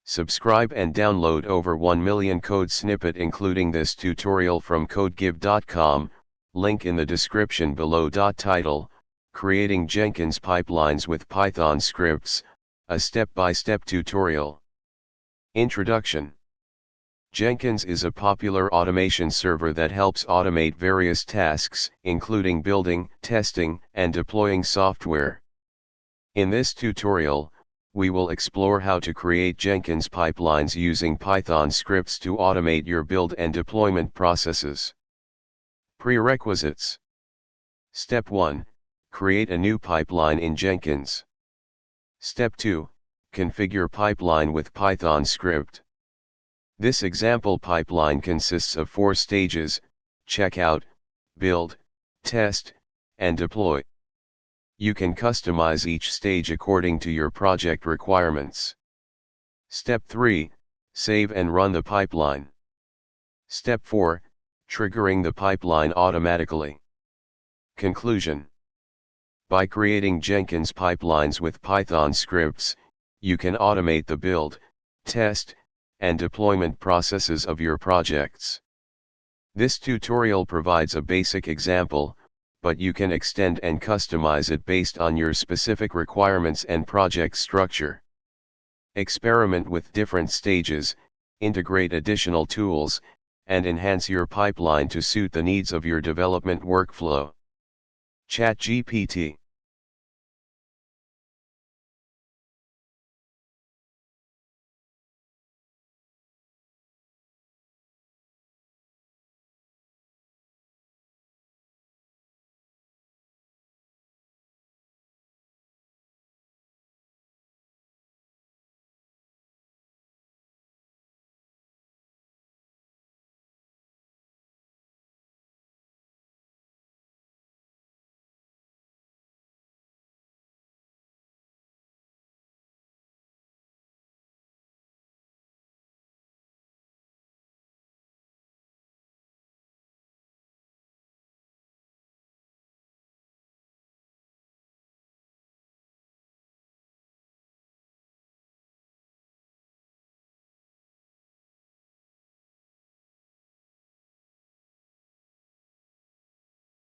Subscribe and download over 1 million code snippet including this tutorial from codegive.com, link in the description below. Title: Creating Jenkins Pipelines with Python Scripts, a step-by-step tutorial. Introduction. Jenkins is a popular automation server that helps automate various tasks, including building, testing, and deploying software. In this tutorial, we will explore how to create Jenkins pipelines using Python scripts to automate your build and deployment processes. Prerequisites. Step 1. Create a new pipeline in Jenkins. Step 2. Configure pipeline with Python script. This example pipeline consists of 4 stages: checkout, build, test, and deploy. You can customize each stage according to your project requirements. Step 3. Save and run the pipeline. Step 4. Triggering the pipeline automatically. Conclusion. By creating Jenkins pipelines with Python scripts, you can automate the build, test, and deployment processes of your projects. This tutorial provides a basic example, but you can extend and customize it based on your specific requirements and project structure. Experiment with different stages, integrate additional tools, and enhance your pipeline to suit the needs of your development workflow. ChatGPT.